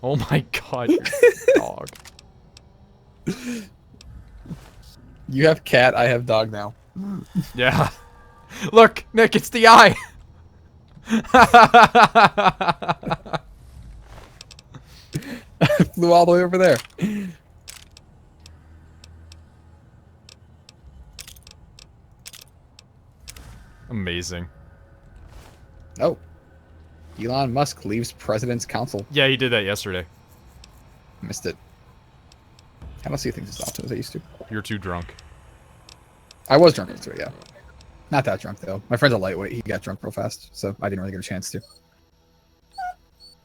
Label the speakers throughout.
Speaker 1: Oh my god, you dog.
Speaker 2: You have cat, I have dog now.
Speaker 1: Yeah. Look, Nick, it's the eye.
Speaker 2: Flew all the way over there.
Speaker 1: Amazing.
Speaker 2: Oh. Elon Musk leaves President's Council.
Speaker 1: Yeah, he did that yesterday.
Speaker 2: Missed it. I don't see things as often as I used to.
Speaker 1: You're too drunk.
Speaker 2: I was drunk yesterday, yeah. Not that drunk, though. My friend's a lightweight. He got drunk real fast, so I didn't really get a chance to.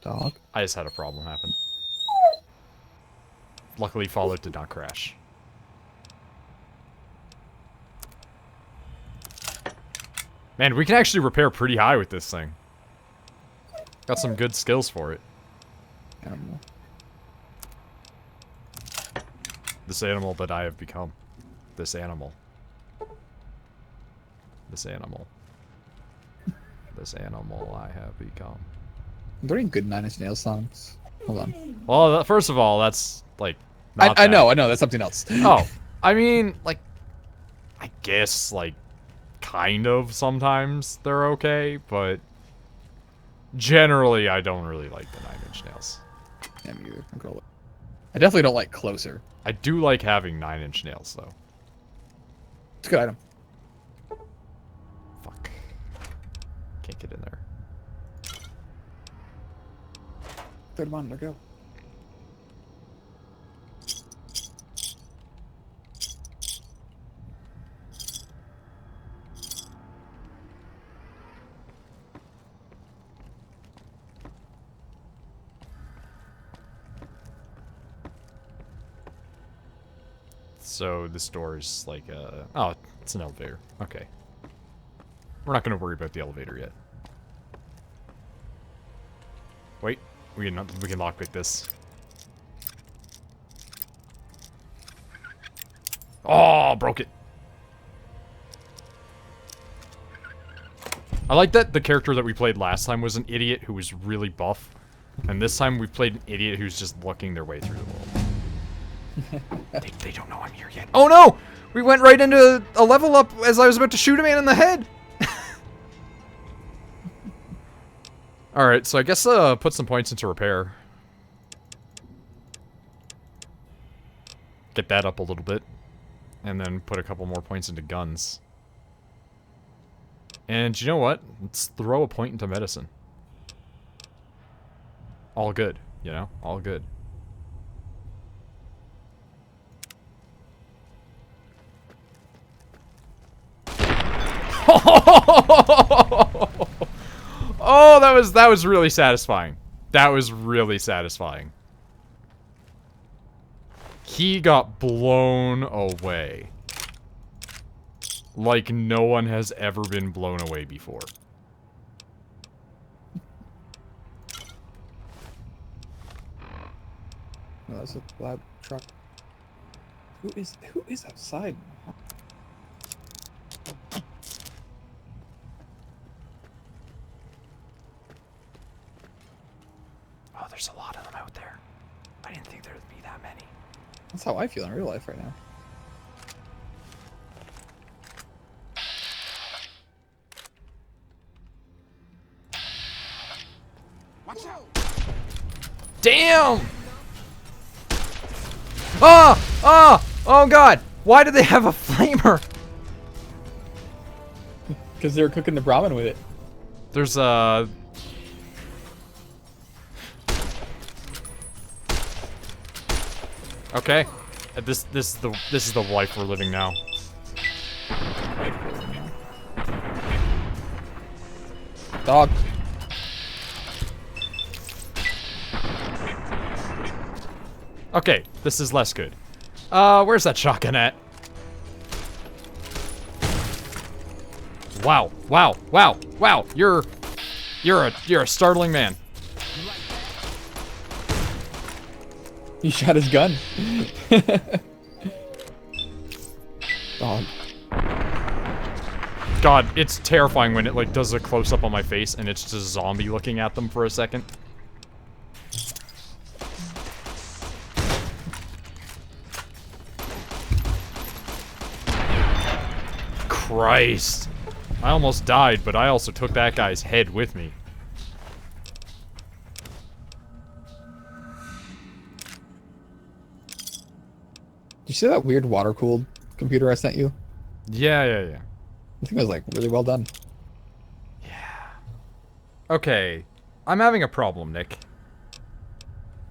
Speaker 2: Dog?
Speaker 1: I just had a problem happen. Luckily, Fallout did not crash. Man, we can actually repair pretty high with this thing. Got some good skills for it.
Speaker 2: Animal.
Speaker 1: This animal that I have become. This animal. This animal. This animal I have become.
Speaker 2: Are there any good Nine Inch Nails songs? Hold on.
Speaker 1: Well, first of all, that's, like, not
Speaker 2: I
Speaker 1: that.
Speaker 2: know, that's something else.
Speaker 1: Oh, I mean, like, I guess, like, kind of sometimes they're okay, but generally I don't really like the Nine Inch Nails.
Speaker 2: Yeah, me either. I definitely don't like Closer.
Speaker 1: I do like having 9 Inch Nails, though.
Speaker 2: It's a good item.
Speaker 1: Fuck. Can't get in there.
Speaker 2: Third monitor, go.
Speaker 1: So this door is like oh, it's an elevator. Okay. We're not gonna worry about the elevator yet. Wait, we can lockpick this. Oh, broke it. I like that the character that we played last time was an idiot who was really buff. And this time we played an idiot who's just looking their way through the world. They don't know I'm here yet. Oh no! We went right into a level up as I was about to shoot a man in the head! Alright, so I guess put some points into repair. Get that up a little bit. And then put a couple more points into guns. And you know what? Let's throw a point into medicine. All good, you know? All good. Oh, that was really satisfying. That was really satisfying. He got blown away. Like no one has ever been blown away before.
Speaker 2: Oh, that's a lab truck. Who is outside?
Speaker 1: Oh, there's a lot of them out there. I didn't think there would be that many.
Speaker 2: That's how I feel in real life right now.
Speaker 3: Watch out!
Speaker 1: Damn! Ah! Ah! Oh god! Why do they have a flamer?
Speaker 2: Because they were cooking the ramen with it.
Speaker 1: There's okay. This is the life we're living now.
Speaker 2: Dog.
Speaker 1: Okay, this is less good. Where's that shotgun at? Wow, wow, wow, wow. You're a startling man.
Speaker 2: He shot his gun. Dog.
Speaker 1: God, it's terrifying when it like does a close up on my face and it's just a zombie looking at them for a second. Christ. I almost died, but I also took that guy's head with me.
Speaker 2: Did you see that weird water-cooled computer I sent you?
Speaker 1: Yeah.
Speaker 2: I think it was, like, really well done.
Speaker 1: Yeah. Okay. I'm having a problem, Nick.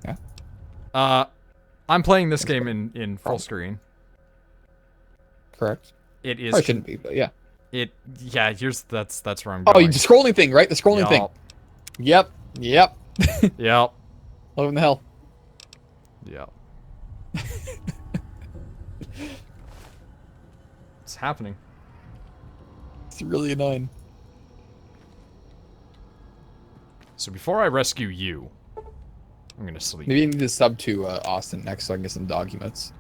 Speaker 2: Yeah?
Speaker 1: I'm playing this game in full screen.
Speaker 2: Correct.
Speaker 1: It is...
Speaker 2: Probably shouldn't be, but yeah.
Speaker 1: Yeah, that's where I'm going.
Speaker 2: Oh, the scrolling thing, right? The scrolling thing. Yep.
Speaker 1: Yep.
Speaker 2: What in the hell?
Speaker 1: Yep. It's happening.
Speaker 2: It's really annoying.
Speaker 1: So before I rescue you, I'm gonna sleep.
Speaker 2: Maybe you need to sub to Austin next so I can get some dog emotes.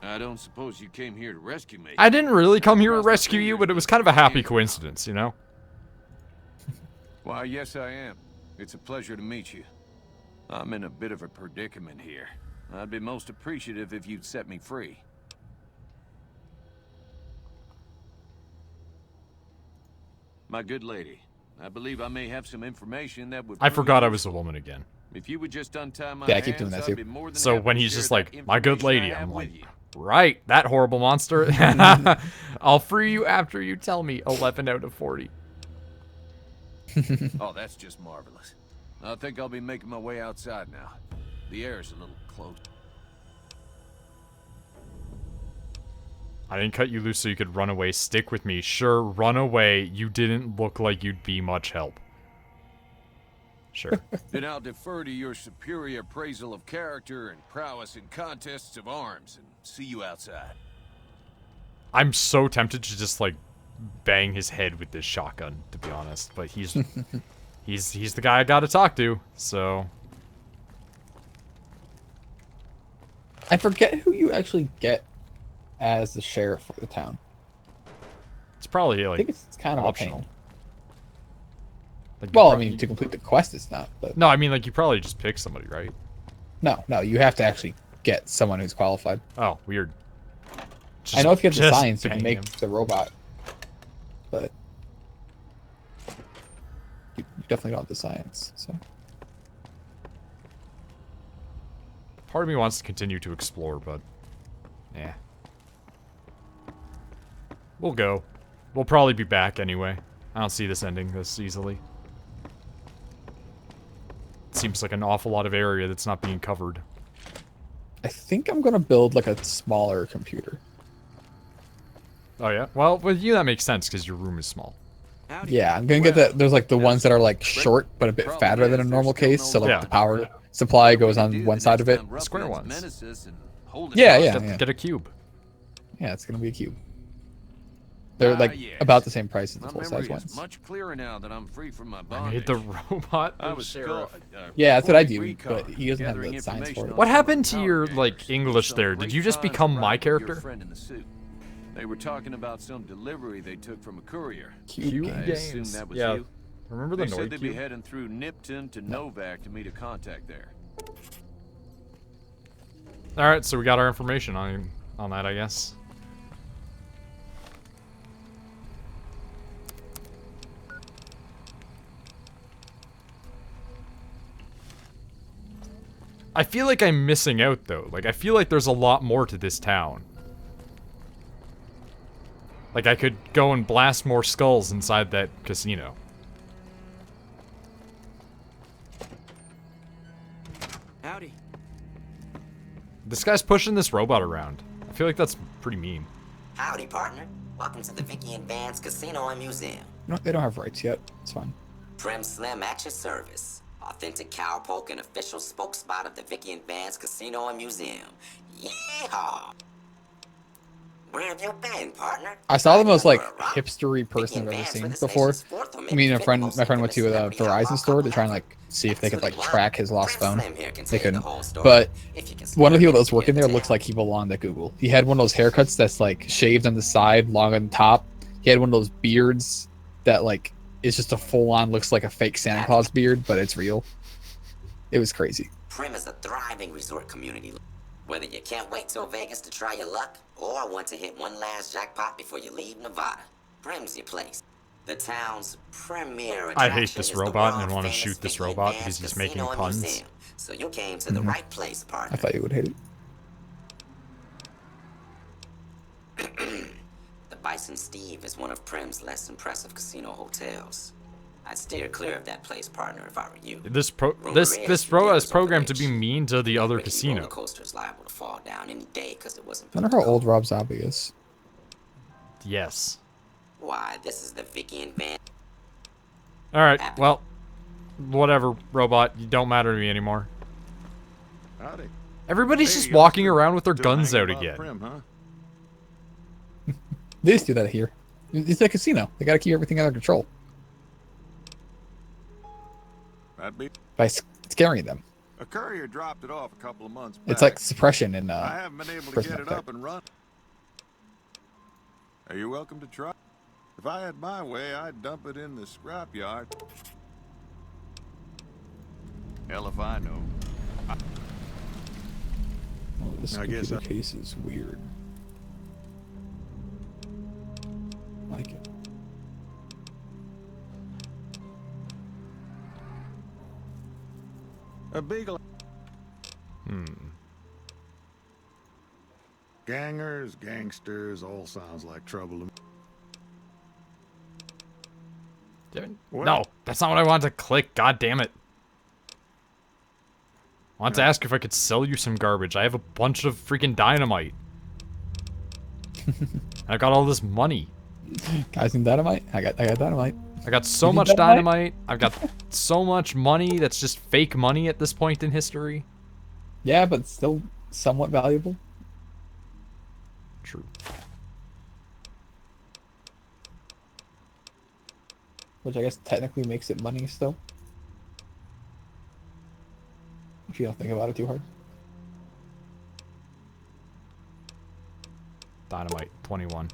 Speaker 3: I don't suppose you came here to rescue me.
Speaker 1: I didn't really come here to rescue you, but it was kind of a happy coincidence, you know?
Speaker 3: Why, yes I am. It's a pleasure to meet you. I'm in a bit of a predicament here. I'd be most appreciative if you'd set me free. My good lady, I believe I may have some information that would...
Speaker 1: I forgot I was a woman again.
Speaker 3: If you would just untie my
Speaker 2: Yeah, I keep doing that
Speaker 3: hands,
Speaker 2: too.
Speaker 3: I'd be more than
Speaker 1: So
Speaker 3: happy
Speaker 1: when
Speaker 3: to
Speaker 1: he's
Speaker 3: share
Speaker 1: just
Speaker 3: that
Speaker 1: like, my good
Speaker 3: information I
Speaker 1: lady,
Speaker 3: have
Speaker 1: I'm
Speaker 3: with
Speaker 1: like,
Speaker 3: you.
Speaker 1: right, that horrible monster. I'll free you after you tell me 11 out of 40.
Speaker 3: Oh, that's just marvelous. I think I'll be making my way outside now. The air's a little close.
Speaker 1: I didn't cut you loose so you could run away. Stick with me. Sure, run away. You didn't look like you'd be much help. Sure.
Speaker 3: Then I'll defer to your superior appraisal of character and prowess in contests of arms and see you outside.
Speaker 1: I'm so tempted to just, like, bang his head with this shotgun, to be honest. But he's the guy I gotta talk to, so...
Speaker 2: I forget who you actually get as the sheriff for the town.
Speaker 1: It's probably,
Speaker 2: I
Speaker 1: like,
Speaker 2: think it's kind of
Speaker 1: optional.
Speaker 2: optional.
Speaker 1: Like,
Speaker 2: Well, I mean, to complete the quest, it's not. But
Speaker 1: No, I mean, like, you probably just pick somebody, right?
Speaker 2: no, you have to actually get someone who's qualified.
Speaker 1: Oh, weird.
Speaker 2: I know if you get the
Speaker 1: Just
Speaker 2: science, you can
Speaker 1: bang
Speaker 2: make
Speaker 1: him.
Speaker 2: the robot, but you definitely don't have the science. So
Speaker 1: Part of me wants to continue to explore, but... yeah. We'll go. We'll probably be back anyway. I don't see this ending this easily. It seems like an awful lot of area that's not being covered.
Speaker 2: I think I'm gonna build like a smaller computer.
Speaker 1: Oh yeah? Well, with you that makes sense, because your room is small.
Speaker 2: Yeah, I'm gonna get that. There's like the ones that are like short but a bit fatter than a normal case, so like
Speaker 1: Yeah.
Speaker 2: the power supply goes on one side of it.
Speaker 1: Square ones.
Speaker 2: Yeah.
Speaker 1: Get a cube.
Speaker 2: Yeah, it's gonna be a cube. They're like about the same price as the
Speaker 3: My
Speaker 2: full
Speaker 3: memory
Speaker 2: size
Speaker 3: is
Speaker 2: ones.
Speaker 3: much clearer now that I'm free from my
Speaker 1: I
Speaker 3: bondage.
Speaker 1: made the robot
Speaker 3: I
Speaker 1: the
Speaker 3: was
Speaker 1: sheriff.
Speaker 2: Yeah, that's what I do,
Speaker 3: recon,
Speaker 2: but he doesn't have
Speaker 3: gathering
Speaker 2: the science for
Speaker 3: information
Speaker 2: it.
Speaker 3: on
Speaker 1: What
Speaker 3: some
Speaker 1: happened
Speaker 3: of
Speaker 1: to
Speaker 3: the
Speaker 1: your,
Speaker 3: power
Speaker 1: like,
Speaker 3: gangsters.
Speaker 1: English
Speaker 3: Some
Speaker 1: there? Did
Speaker 3: great
Speaker 1: you just
Speaker 3: times
Speaker 1: become my
Speaker 3: riding with your
Speaker 1: character?
Speaker 3: friend in the suit. They were talking about some delivery they took from a courier.
Speaker 2: Cube
Speaker 3: I
Speaker 2: games.
Speaker 3: assume that was
Speaker 1: Yeah.
Speaker 3: you.
Speaker 1: Remember the
Speaker 3: They said
Speaker 1: Noid
Speaker 3: they'd be
Speaker 1: cube?
Speaker 3: heading through Nipton to Novak to meet a contact there.
Speaker 1: Alright, so we got our information on that, I guess. I feel like I'm missing out, though. Like, I feel like there's a lot more to this town. Like, I could go and blast more skulls inside that casino.
Speaker 4: Howdy.
Speaker 1: This guy's pushing this robot around. I feel like that's pretty mean.
Speaker 4: Howdy, partner. Welcome to the Vicky and Vance Casino and Museum.
Speaker 2: No, they don't have rights yet. It's fine.
Speaker 4: Prim Slim at your service. Authentic cowpoke and official spokesspot of the Vicky and Vance Casino and Museum. Yeehaw! Where have you been, partner?
Speaker 2: I saw the most like
Speaker 4: Over a rock?
Speaker 2: hipstery
Speaker 4: Vicky
Speaker 2: person
Speaker 4: and
Speaker 2: I've ever
Speaker 4: Vance
Speaker 2: seen
Speaker 4: were this
Speaker 2: before.
Speaker 4: nation's fourth or
Speaker 2: I mean,
Speaker 4: maybe
Speaker 2: my
Speaker 4: fifth
Speaker 2: friend went to a
Speaker 4: most infamous
Speaker 2: Verizon
Speaker 4: celebrity
Speaker 2: store to
Speaker 4: of
Speaker 2: try and
Speaker 4: all
Speaker 2: like see if they could like
Speaker 4: Absolutely
Speaker 2: track his lost
Speaker 4: Prim
Speaker 2: phone.
Speaker 4: Slim here can
Speaker 2: They
Speaker 4: tell you the
Speaker 2: couldn't.
Speaker 4: whole story,
Speaker 2: But
Speaker 4: if you can
Speaker 2: one of the people that
Speaker 4: spare
Speaker 2: was working there
Speaker 4: anything
Speaker 2: looks
Speaker 4: to
Speaker 2: like he belonged at Google. He had one of those haircuts that's like shaved on the side, long on the top. He had one of those beards that like is just a full-on, looks like a fake Santa Claus beard, but it's real. It was crazy.
Speaker 4: Prim is a thriving resort community. Whether you can't wait till Vegas to try your luck, or want to hit one last jackpot before you leave Nevada, Prim's your place. The town's premier
Speaker 1: I
Speaker 4: attraction
Speaker 1: hate this
Speaker 4: is the
Speaker 1: robot and I want to
Speaker 4: world-famous
Speaker 1: shoot this
Speaker 4: Vicky and
Speaker 1: robot
Speaker 4: Vance
Speaker 1: because he's making
Speaker 4: Casino and
Speaker 1: puns.
Speaker 4: Museum. So you came to the right place,
Speaker 2: I
Speaker 4: partner.
Speaker 2: thought you would hate it.
Speaker 4: The Bison Steve is one of Prim's less impressive casino hotels. I'd steer clear of that place, partner, if I were you.
Speaker 1: This
Speaker 4: Rumor is the
Speaker 1: robot
Speaker 4: deal
Speaker 1: is
Speaker 4: is
Speaker 1: programmed
Speaker 4: over
Speaker 1: to be
Speaker 4: there.
Speaker 1: mean to the other
Speaker 4: Rickety
Speaker 1: casino.
Speaker 4: roller coaster's liable to fall down any day because it wasn't
Speaker 2: I wonder
Speaker 4: built
Speaker 2: how
Speaker 4: to
Speaker 2: old
Speaker 4: go.
Speaker 2: Rob Zombie is.
Speaker 1: Yes.
Speaker 4: Why, this is the Vicky and Van.
Speaker 1: All right. Well, whatever, robot. You don't matter to me anymore.
Speaker 3: Howdy.
Speaker 1: Everybody's
Speaker 3: Hey,
Speaker 1: just walking
Speaker 3: youngster.
Speaker 1: around with their
Speaker 3: Still
Speaker 1: guns
Speaker 3: hanging
Speaker 1: out
Speaker 3: about
Speaker 1: again.
Speaker 3: Prim, huh?
Speaker 2: They just do that here. It's a casino. They got to keep everything under control
Speaker 3: That'd be.
Speaker 2: by scaring them.
Speaker 3: A courier dropped it off a couple of months back.
Speaker 2: It's like suppression in
Speaker 3: I haven't been able to
Speaker 2: prison
Speaker 3: get it
Speaker 2: effect.
Speaker 3: up and run. Are you welcome to try? If I had my way, I'd dump it in the scrapyard. Hell if I know.
Speaker 2: This
Speaker 3: I guess
Speaker 2: computer case is weird. Like it.
Speaker 3: A big. Gangers, gangsters, all sounds like trouble to me.
Speaker 1: No, that's not what I wanted to click. God damn it. I wanted to ask if I could sell you some garbage. I have a bunch of freaking dynamite. I got all this money.
Speaker 2: Guys need dynamite? I got dynamite.
Speaker 1: I got so
Speaker 2: You need
Speaker 1: much
Speaker 2: dynamite?
Speaker 1: dynamite. I've got so much money that's just fake money at this point in history.
Speaker 2: Yeah, but still somewhat valuable.
Speaker 1: True.
Speaker 2: Which I guess technically makes it money still. If you don't think about it too hard.
Speaker 1: Dynamite, 21.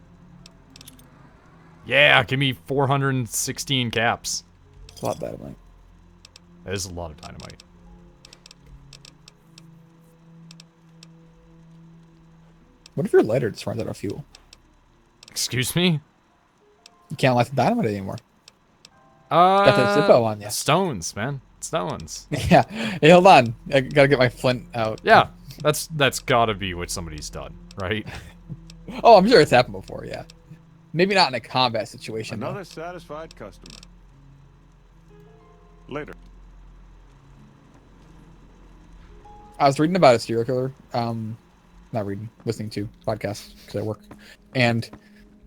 Speaker 1: Yeah, give me 416 caps.
Speaker 2: It's a lot of dynamite.
Speaker 1: That is a lot of dynamite.
Speaker 2: What if your lighter just runs out of fuel?
Speaker 1: Excuse me?
Speaker 2: You can't light the dynamite anymore. Got the Zippo on ya.
Speaker 1: Stones, man. Stones.
Speaker 2: Yeah. Hey, hold on. I gotta get my flint out.
Speaker 1: Yeah, that's gotta be what somebody's done, right?
Speaker 2: Oh, I'm sure it's happened before, yeah. Maybe not in a combat situation. though.
Speaker 3: Another satisfied customer. Later.
Speaker 2: I was reading about a serial killer. Not reading, listening to podcasts because I work, and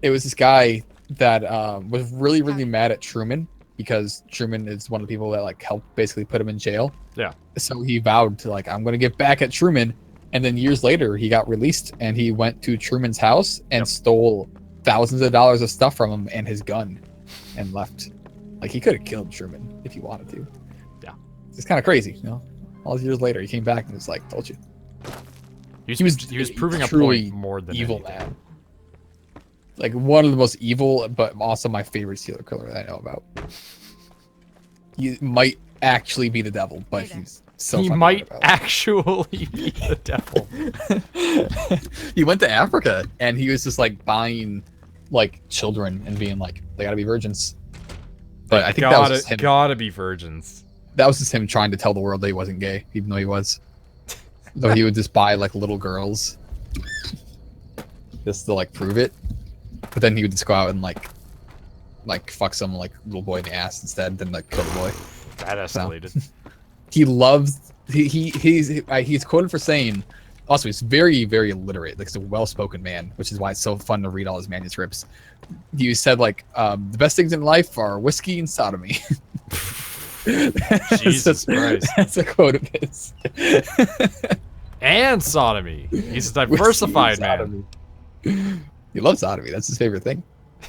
Speaker 2: it was this guy that was really, really mad at Truman because Truman is one of the people that like helped basically put him in jail.
Speaker 1: Yeah.
Speaker 2: So he vowed to like, I'm gonna get back at Truman, and then years later he got released and he went to Truman's house and stole thousands of dollars of stuff from him and his gun, and left. Like he could have killed Truman if he wanted to.
Speaker 1: Yeah.
Speaker 2: It's kind of crazy, you know. All these years later, he came back and was like, "Told you."
Speaker 1: He was proving a
Speaker 2: truly
Speaker 1: point more than
Speaker 2: evil
Speaker 1: anything.
Speaker 2: man. Like one of the most evil, but also my favorite serial killer that I know about. He might actually be the devil, but he's so.
Speaker 1: He
Speaker 2: fun to
Speaker 1: might
Speaker 2: read about.
Speaker 1: actually be the devil.
Speaker 2: He went to Africa and he was just like buying like children and being like, they gotta be virgins. But I think that was just him.
Speaker 1: Gotta be virgins.
Speaker 2: That was just him trying to tell the world that he wasn't gay, even though he was. So he would just buy like little girls just to like prove it. But then he would just go out and like fuck some like little boy in the ass instead, than like kill the boy.
Speaker 1: That escalated.
Speaker 2: He loves he's quoted for saying, also he's very, very illiterate, like he's a well-spoken man, which is why it's so fun to read all his manuscripts. He said like the best things in life are whiskey and sodomy.
Speaker 1: Jesus Christ.
Speaker 2: That's a quote of his.
Speaker 1: And sodomy. He's a diversified man.
Speaker 2: He loves sodomy. That's his favorite thing.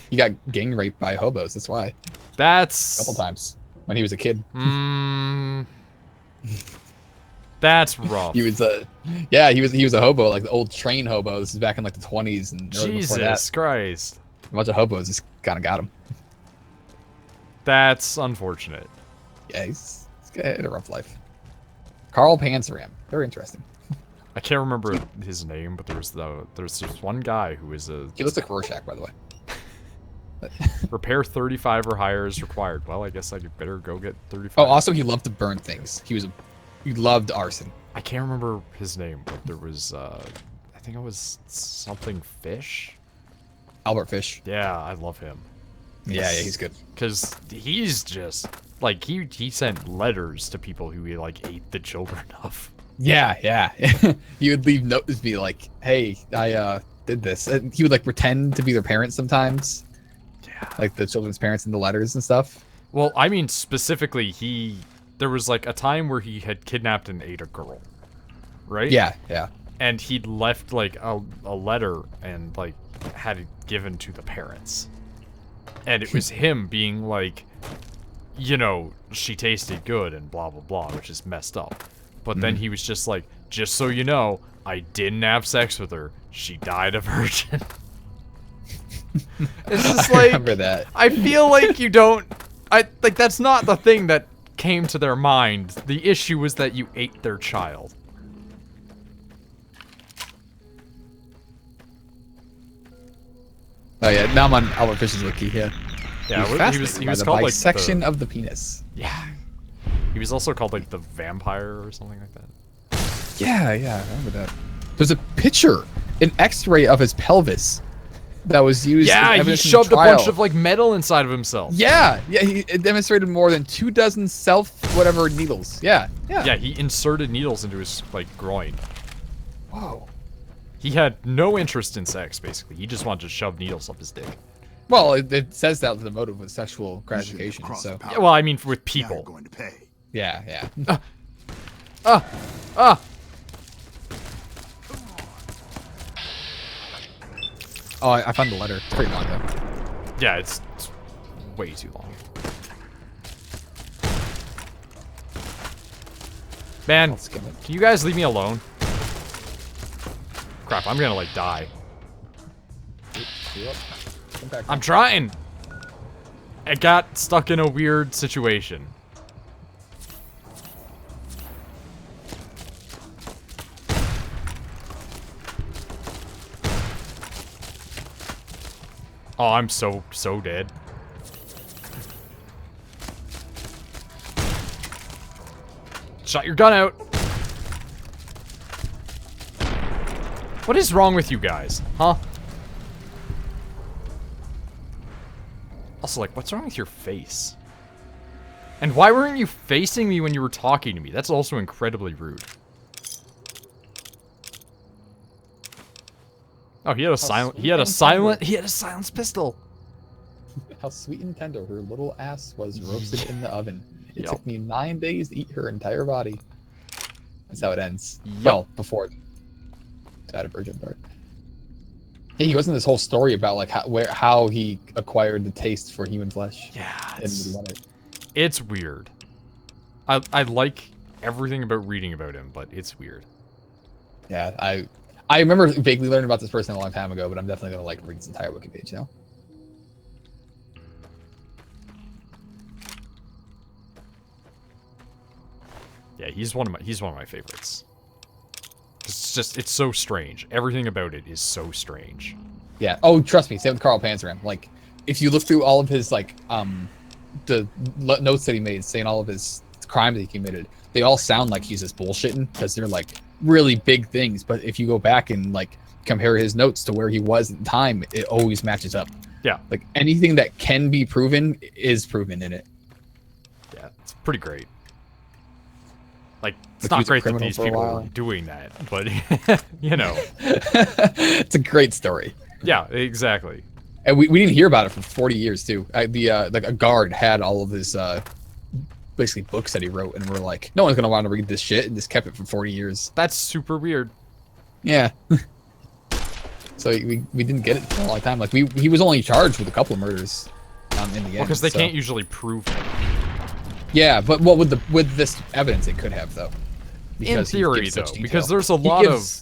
Speaker 2: He got gang raped by hobos. That's why.
Speaker 1: That's
Speaker 2: A couple times when he was a kid.
Speaker 1: That's rough.
Speaker 2: He was he was a hobo, like the old train hobo. This is back in like the 20s and early before that.
Speaker 1: Jesus Christ.
Speaker 2: A bunch of hobos just kind of got him.
Speaker 1: That's unfortunate.
Speaker 2: Yeah, he's had a rough life. Carl Panzeram. Very interesting.
Speaker 1: I can't remember his name, but there's this one guy who is a
Speaker 2: He looks like Rorschach, by the way.
Speaker 1: repair 35 or higher is required. Well, I guess I better go get 35.
Speaker 2: Oh, also he loved to burn things. He loved arson.
Speaker 1: I can't remember his name, but there was I think it was something Fish.
Speaker 2: Albert Fish.
Speaker 1: Yeah, I love him.
Speaker 2: Yeah, he's good.
Speaker 1: Because he's just like he sent letters to people who he like ate the children of.
Speaker 2: Yeah. He would leave notes to be like, "Hey, I did this." And he would like pretend to be their parents sometimes.
Speaker 1: Yeah.
Speaker 2: Like the children's parents in the letters and stuff.
Speaker 1: Well, I mean specifically, there was like a time where he had kidnapped and ate a girl, right?
Speaker 2: Yeah.
Speaker 1: And he'd left like a letter and like had it given to the parents. And it was him being like, you know, she tasted good and blah, blah, blah, which is messed up. But then he was just like, just so you know, I didn't have sex with her. She died a virgin. It's just like,
Speaker 2: I remember that.
Speaker 1: I feel like you don't, like that's not the thing that came to their mind. The issue was that you ate their child.
Speaker 2: Oh yeah, now I'm on Albert Fish's wiki. Yeah.
Speaker 1: Yeah, he was
Speaker 2: the
Speaker 1: called like
Speaker 2: bisection of the penis.
Speaker 1: Yeah. He was also called like the vampire or something like that.
Speaker 2: Yeah, I remember that. There's a picture, an X-ray of his pelvis, that was used.
Speaker 1: Yeah,
Speaker 2: in
Speaker 1: he
Speaker 2: evidence in
Speaker 1: shoved a
Speaker 2: trial.
Speaker 1: bunch of like metal inside of himself.
Speaker 2: Yeah, he demonstrated more than 24 self-whatever needles. Yeah.
Speaker 1: Yeah, he inserted needles into his like groin.
Speaker 2: Whoa.
Speaker 1: He had no interest in sex, basically. He just wanted to shove needles up his dick.
Speaker 2: Well, it says that the motive was sexual gratification. So
Speaker 1: Yeah, well, I mean, with people.
Speaker 5: Going to pay.
Speaker 2: yeah. Oh, I found the letter. It's pretty long though.
Speaker 1: Yeah, it's way too long. Man,
Speaker 2: I'll skim it.
Speaker 1: can you guys leave me alone? Crap, I'm gonna like die.
Speaker 2: Come back.
Speaker 1: I'm trying. I got stuck in a weird situation. Oh, I'm so dead. Shot your gun out. What is wrong with you guys, huh? Also, like, what's wrong with your face? And why weren't you facing me when you were talking to me? That's also incredibly rude. Oh, he had a silenced pistol.
Speaker 2: How sweet and tender her little ass was roasted in the oven. It
Speaker 1: Yep.
Speaker 2: took me 9 days to eat her entire body. That's how it ends.
Speaker 1: Yep.
Speaker 2: Well, before that a virgin part. Yeah, he goes into this whole story about like how he acquired the taste for human flesh.
Speaker 1: Yeah,
Speaker 2: And he wanted.
Speaker 1: it's weird. I like everything about reading about him, but it's weird.
Speaker 2: Yeah, I remember vaguely learning about this person a long time ago, but I'm definitely gonna like read this entire wiki page now.
Speaker 1: Yeah, he's one of my favorites. It's so strange. Everything about it is so strange.
Speaker 2: Yeah. Oh, trust me. Same with Carl Panzeram. Like, if you look through all of his like the notes that he made saying all of his crimes that he committed, they all sound like he's just bullshitting because they're like really big things. But if you go back and like compare his notes to where he was at the time, it always matches up.
Speaker 1: Yeah.
Speaker 2: Like anything that can be proven is proven in it.
Speaker 1: Yeah, it's pretty great. Like, it's
Speaker 2: Like, he
Speaker 1: not
Speaker 2: was a
Speaker 1: great that
Speaker 2: criminal
Speaker 1: these
Speaker 2: for a
Speaker 1: people
Speaker 2: while.
Speaker 1: are doing that, but, you know.
Speaker 2: It's a great story.
Speaker 1: Yeah, exactly.
Speaker 2: And we didn't hear about it for 40 years too. Like a guard had all of his basically books that he wrote, and we're like, no one's gonna want to read this shit, and just kept it for 40 years.
Speaker 1: That's super weird.
Speaker 2: Yeah. So we didn't get it for a long time. Like he was only charged with a couple of murders in the end.
Speaker 1: Well, because they
Speaker 2: so-
Speaker 1: can't usually prove it.
Speaker 2: Yeah, but what with this evidence it could have though.
Speaker 1: In
Speaker 2: Because he
Speaker 1: theory,
Speaker 2: gives
Speaker 1: though,
Speaker 2: such
Speaker 1: because
Speaker 2: detail.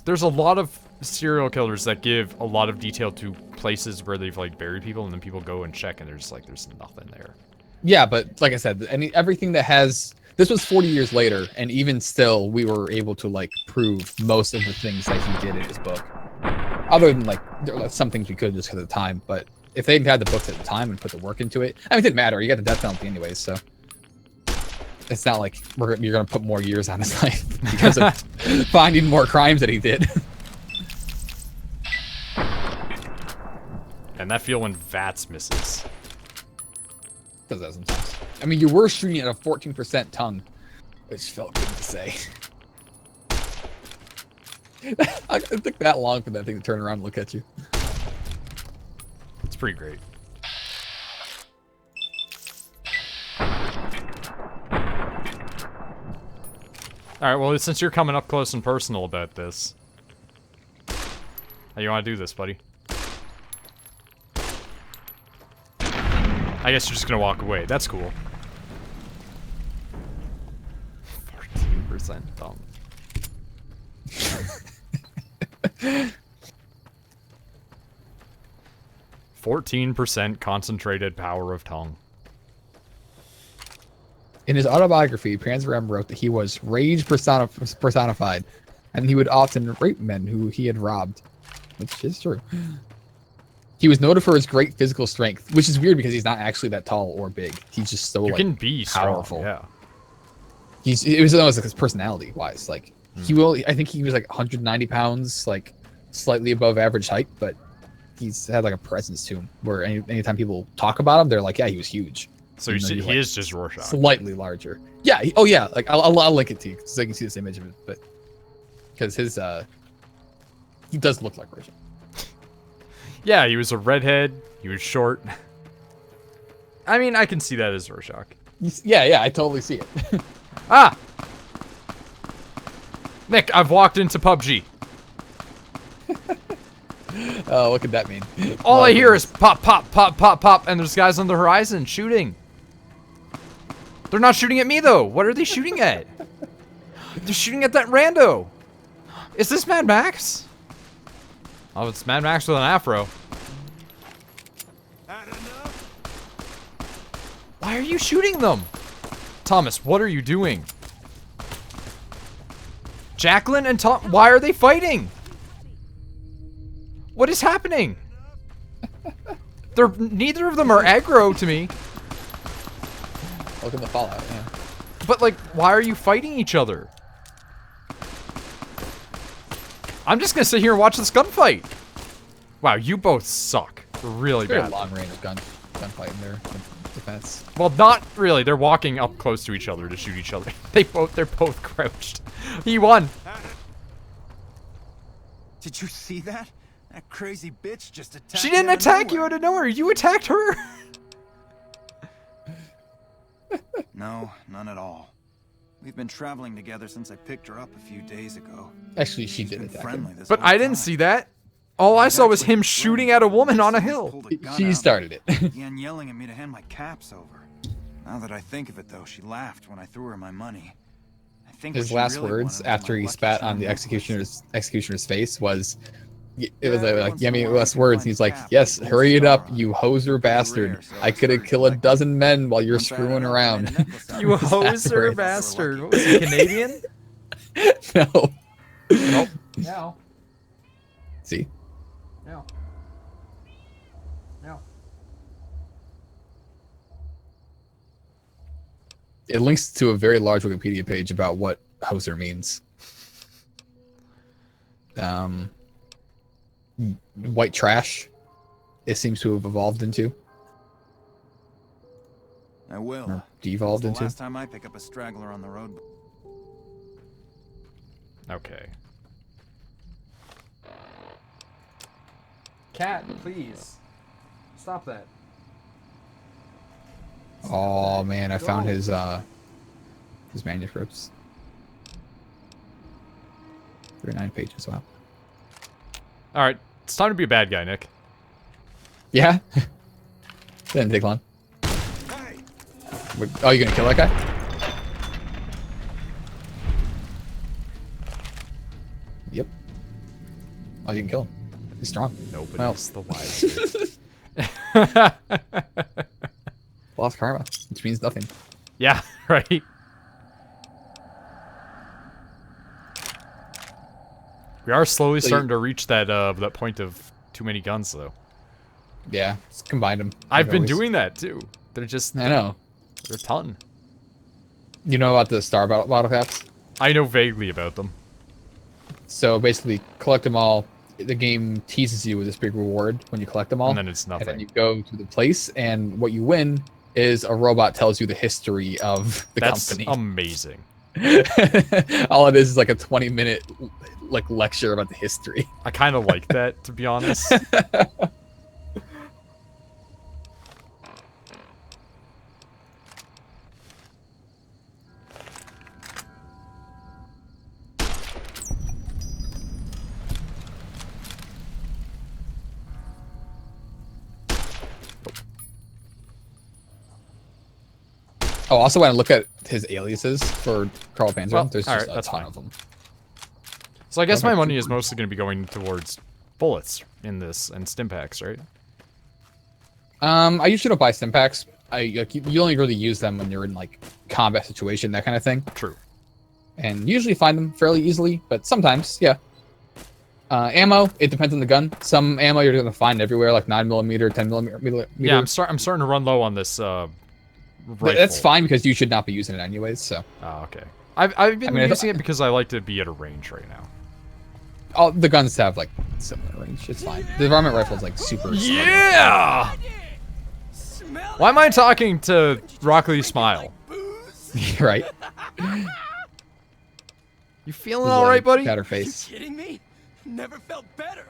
Speaker 1: there's a lot of serial killers that give a lot of detail to places where they've like buried people, and then people go and check, and there's nothing there.
Speaker 2: Yeah, but like I said, everything that has this was 40 years later, and even still, we were able to like prove most of the things that he did in his book. Other than like there were some things we could just because of the time, but if they had the books at the time and put the work into it, I mean, it didn't matter. You got the death penalty anyways, so it's not like you're gonna put more years on his life because of finding more crimes that he did.
Speaker 1: And that feel when VATS misses.
Speaker 2: Does that sometimes. I mean, you were shooting at a 14% tongue, which felt good to say. It took that long for that thing to turn around and look at you.
Speaker 1: It's pretty great. Alright, well, since you're coming up close and personal about this. How you want to do this, buddy? I guess you're just gonna walk away. That's cool. 14% dumb. 14% concentrated power of tongue.
Speaker 2: In his autobiography, Panzerem wrote that he was rage personified, and he would often rape men who he had robbed, which is true. He was noted for his great physical strength, which is weird because he's not actually that tall or big. He's just so
Speaker 1: You
Speaker 2: like
Speaker 1: can be
Speaker 2: powerful.
Speaker 1: strong, yeah.
Speaker 2: It was almost like his personality wise. Like I think he was like 190 pounds, like slightly above average height, but he's had like a presence to him where anytime people talk about him, they're like, yeah, he was huge.
Speaker 1: So
Speaker 2: Even though
Speaker 1: he
Speaker 2: he's, like,
Speaker 1: is just Rorschach.
Speaker 2: slightly larger. Yeah. Oh yeah. Like I'll link it to you so you can see this image of it, but because his he does look like Rorschach.
Speaker 1: Yeah, he was a redhead. He was short. I mean, I can see that as Rorschach.
Speaker 2: Yeah, I totally see it.
Speaker 1: Ah! Nick, I've walked into PUBG.
Speaker 2: Oh, what could that mean?
Speaker 1: All I hear is pop, pop, pop, pop, pop, and there's guys on the horizon shooting. They're not shooting at me, though. What are they shooting at? They're shooting at that rando. Is this Mad Max? Oh, it's Mad Max with an afro. Why are you shooting them? Thomas, what are you doing? Jacqueline and Tom, why are they fighting? What is happening? Neither of them are aggro to me.
Speaker 2: Look at the fallout, yeah.
Speaker 1: But like, why are you fighting each other? I'm just gonna sit here and watch this gunfight. Wow, you both suck. Really
Speaker 2: Very
Speaker 1: bad.
Speaker 2: long range gunfight in their defense.
Speaker 1: Well, not really. They're walking up close to each other to shoot each other. They're both crouched. He won.
Speaker 5: Did you see that? That crazy bitch just attacked
Speaker 1: She didn't
Speaker 5: me out of
Speaker 1: attack you
Speaker 5: nowhere.
Speaker 1: out of nowhere. You attacked her.
Speaker 5: No, none at all. We've been traveling together since I picked her up a few days ago.
Speaker 2: Actually, she
Speaker 5: She's
Speaker 2: did
Speaker 5: been
Speaker 2: attack
Speaker 5: friendly
Speaker 2: him.
Speaker 5: this
Speaker 1: But
Speaker 5: whole
Speaker 1: I didn't
Speaker 5: time.
Speaker 1: see that. All I saw was him shooting at a woman on a hill.
Speaker 5: Pulled a gun
Speaker 2: She
Speaker 5: out
Speaker 2: started it.
Speaker 5: and began yelling at me to hand my caps over. Now that I think of it, though, she laughed when I threw her my money. I think what
Speaker 2: His
Speaker 5: she
Speaker 2: last
Speaker 5: really
Speaker 2: words
Speaker 5: wanted was
Speaker 2: after
Speaker 5: my
Speaker 2: he
Speaker 5: lucky
Speaker 2: spat
Speaker 5: charm
Speaker 2: on the
Speaker 5: necklace.
Speaker 2: executioner's face was, it was
Speaker 5: Yeah,
Speaker 2: like
Speaker 5: once in a
Speaker 2: yummy
Speaker 5: while I
Speaker 2: last
Speaker 5: can
Speaker 2: words.
Speaker 5: find
Speaker 2: He's
Speaker 5: a
Speaker 2: like,
Speaker 5: cap
Speaker 2: yes,
Speaker 5: with a
Speaker 2: hurry it
Speaker 5: gold
Speaker 2: up,
Speaker 5: star on
Speaker 2: you
Speaker 5: it.
Speaker 2: hoser
Speaker 5: Pretty
Speaker 2: bastard.
Speaker 5: rare, so
Speaker 2: I
Speaker 5: it's
Speaker 2: could have
Speaker 5: very
Speaker 2: killed a
Speaker 5: collectible.
Speaker 2: dozen men while you're
Speaker 5: Once I had
Speaker 2: screwing
Speaker 5: enough, I
Speaker 2: around.
Speaker 5: made a necklace out
Speaker 1: You
Speaker 5: of it.
Speaker 1: hoser
Speaker 2: Afterwards.
Speaker 1: bastard. What was he, Canadian?
Speaker 2: No.
Speaker 1: Nope. No.
Speaker 2: See?
Speaker 1: No. No.
Speaker 2: It links to a very large Wikipedia page about what hoser means. White trash, it seems to have evolved into.
Speaker 5: I will.
Speaker 2: Or devolved
Speaker 5: It's
Speaker 2: into.
Speaker 5: the last time I pick up a straggler on the road.
Speaker 1: Okay. Cat, please. Stop that.
Speaker 2: Oh man, I found his manuscripts. 39 pages, wow.
Speaker 1: Alright, it's time to be a bad guy, Nick.
Speaker 2: Yeah? Didn't take long. Oh, you gonna kill that guy? Yep. Oh, you can kill him. He's strong.
Speaker 1: Nobody's the wiser.
Speaker 2: Lost karma, which means nothing.
Speaker 1: Yeah, right. We are slowly
Speaker 2: So
Speaker 1: starting to reach that point of too many guns, though.
Speaker 2: Yeah, just combine them.
Speaker 1: I've been doing that too. They're just
Speaker 2: I know.
Speaker 1: they're a ton.
Speaker 2: You know about the star bottle caps?
Speaker 1: I know vaguely about them.
Speaker 2: So basically, collect them all. The game teases you with this big reward when you collect them all.
Speaker 1: And then it's
Speaker 2: And then
Speaker 1: nothing.
Speaker 2: you go to the place, and what you win is a robot tells you the history of the
Speaker 1: That's
Speaker 2: company.
Speaker 1: amazing.
Speaker 2: All it is like a 20-minute like lecture about the history.
Speaker 1: I kind of like that, to be honest.
Speaker 2: Oh, also when I look at his aliases for Carl Panzer,
Speaker 1: Well,
Speaker 2: there's
Speaker 1: alright,
Speaker 2: just a
Speaker 1: that's
Speaker 2: ton
Speaker 1: fine.
Speaker 2: of them.
Speaker 1: So I guess
Speaker 2: Okay.
Speaker 1: my money is mostly going to be going towards bullets in this and stim packs, right?
Speaker 2: I usually don't buy stim packs. You only really use them when you're in like combat situation, that kind of thing.
Speaker 1: True.
Speaker 2: And usually find them fairly easily, but sometimes, yeah. Ammo, it depends on the gun. Some ammo you're gonna find everywhere, like 9mm, 10mm.
Speaker 1: Yeah, I'm starting to run low on this rifle.
Speaker 2: That's fine because you should not be using it anyways. So,
Speaker 1: Oh, okay. I've been
Speaker 2: I mean,
Speaker 1: using it because I like to be at a range right now.
Speaker 2: all the guns have like similar range. It's fine. The varmint rifle is like super.
Speaker 1: Yeah! Why am I talking to Rockley Smile?
Speaker 2: Right.
Speaker 1: You feeling all right, buddy?
Speaker 2: Better face.
Speaker 6: Kidding me? Never felt better.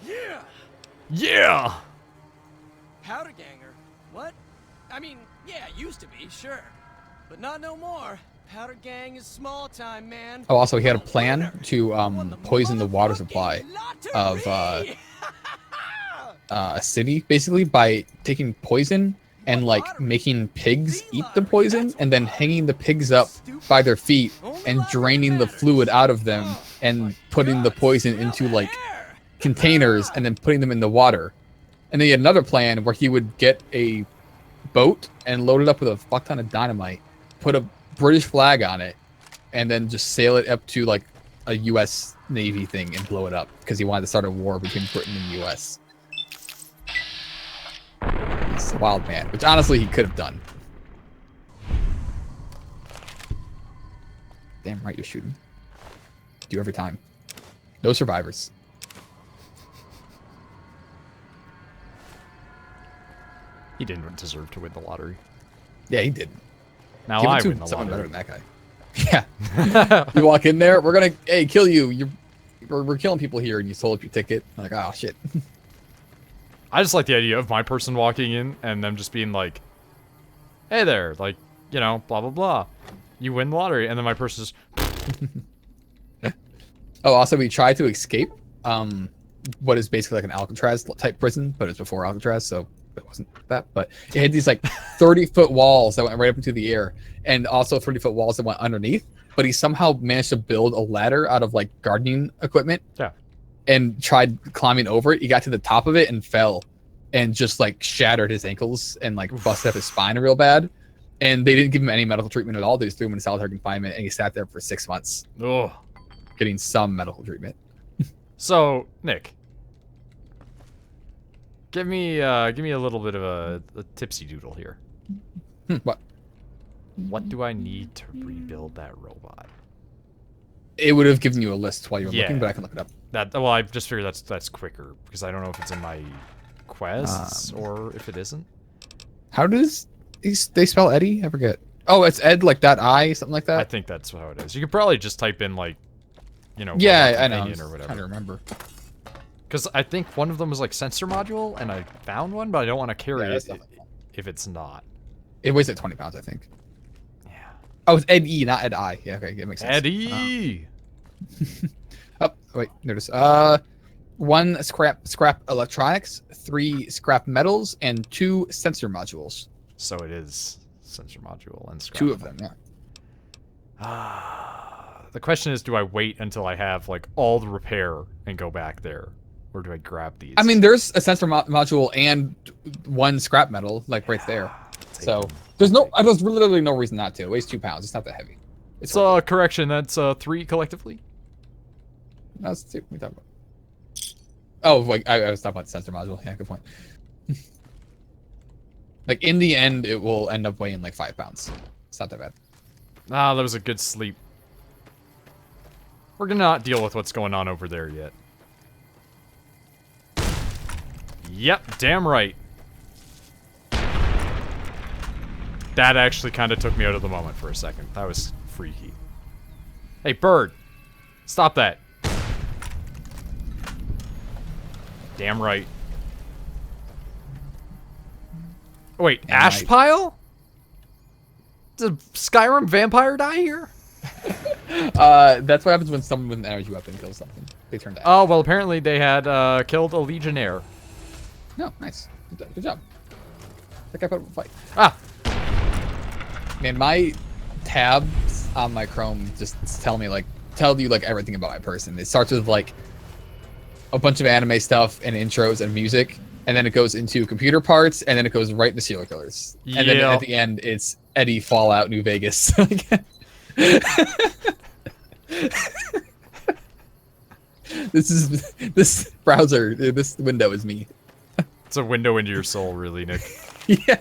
Speaker 6: Yeah.
Speaker 1: Yeah!
Speaker 6: Powder ganger. What? I mean, yeah, it used to be, sure. But not no more. Powder gang is small time, man.
Speaker 2: Oh, also he had a plan to poison the water supply of a city, basically by taking poison and like making pigs eat the poison and then hanging the pigs up by their feet and draining the fluid out of them and putting the poison into like containers and then putting them in the water. And then he had another plan where he would get a boat and load it up with a fuck ton of dynamite, put a British flag on it, and then just sail it up to like a U.S. Navy thing and blow it up because he wanted to start a war between Britain and the U.S. He's a wild man, which honestly he could have done. Damn right you're shooting. Do every time. No survivors.
Speaker 1: He didn't deserve to win the lottery.
Speaker 2: Yeah, he did.
Speaker 1: Now
Speaker 2: Give it
Speaker 1: I
Speaker 2: to
Speaker 1: win the
Speaker 2: someone better
Speaker 1: lottery.
Speaker 2: than that guy. Yeah. You walk in there, we're gonna kill you. We're killing people here, and you sold up your ticket. I'm like, oh shit.
Speaker 1: I just like the idea of my person walking in and them just being like, hey there, like, you know, blah, blah, blah. You win the lottery. And then my person just,
Speaker 2: Oh, also we tried to escape what is basically like an Alcatraz type prison, but it's before Alcatraz, so it wasn't that. But it had these like 30-foot walls that went right up into the air, and also 30-foot walls that went underneath. But he somehow managed to build a ladder out of like gardening equipment.
Speaker 1: Yeah.
Speaker 2: And tried climbing over it. He got to the top of it and fell, and just like shattered his ankles and like busted up his spine real bad. And they didn't give him any medical treatment at all. They just threw him in solitary confinement, and he sat there for 6 months
Speaker 1: ugh.
Speaker 2: getting some medical treatment.
Speaker 1: So, Nick, give me a little bit of a tipsy doodle here.
Speaker 2: What?
Speaker 1: What do I need to rebuild that robot?
Speaker 2: It would have given you a list while you were
Speaker 1: Yeah.
Speaker 2: looking, but I can look it up.
Speaker 1: Well, I just figured that's quicker because I don't know if it's in my quests or if it isn't.
Speaker 2: How does they spell Eddie? I forget. Oh, it's Ed like that I something like
Speaker 1: I
Speaker 2: that.
Speaker 1: think that's how it is. You could probably just type in like, you know,
Speaker 2: Yeah,
Speaker 1: robot
Speaker 2: I know.
Speaker 1: companion or
Speaker 2: I'm
Speaker 1: whatever.
Speaker 2: trying to remember.
Speaker 1: Because I think one of them was like sensor module, and I found one, but I don't want to carry
Speaker 2: Yeah, that's
Speaker 1: it
Speaker 2: definitely one.
Speaker 1: if it's not.
Speaker 2: It weighs like 20 pounds, I think.
Speaker 1: Yeah.
Speaker 2: Oh, it's Ed E, not Ed I. Yeah, okay, it makes sense.
Speaker 1: Eddie.
Speaker 2: Oh, wait, notice. 1 scrap electronics, 3 scrap metals, and 2 sensor modules.
Speaker 1: So it is sensor module and scrap.
Speaker 2: 2 of them, yeah.
Speaker 1: The question is, do I wait until I have like all the repair and go back there, or do I grab these?
Speaker 2: I mean, there's a sensor module and 1 scrap metal, like right there. So there's literally no reason not to. It weighs 2 pounds. It's not that heavy.
Speaker 1: it's a correction. That's 3 collectively.
Speaker 2: That's two. We talked about. Oh, like I was talking about the sensor module. Yeah, good point. Like in the end, it will end up weighing like 5 pounds. It's not that bad.
Speaker 1: Ah, that was a good sleep. We're gonna not deal with what's going on over there yet. Yep, damn right. That actually kind of took me out of the moment for a second. That was freaky. Hey, bird! Stop that. Damn right. Oh, wait,
Speaker 2: Damn
Speaker 1: ash
Speaker 2: right.
Speaker 1: pile? Does Skyrim vampire die here?
Speaker 2: That's what happens when someone with an energy weapon kills something. They turn to ash.
Speaker 1: Oh, well, apparently they had killed a legionnaire.
Speaker 2: No, nice. Good job. That guy put up a fight.
Speaker 1: Ah!
Speaker 2: Man, my tabs on my Chrome just tell you like everything about my person. It starts with like a bunch of anime stuff and intros and music, and then it goes into computer parts, and then it goes right into serial killers. And then
Speaker 1: Yeah.
Speaker 2: at the end, it's Eddie Fallout New Vegas. This browser, this window is me.
Speaker 1: It's a window into your soul, really, Nick.
Speaker 2: Yeah.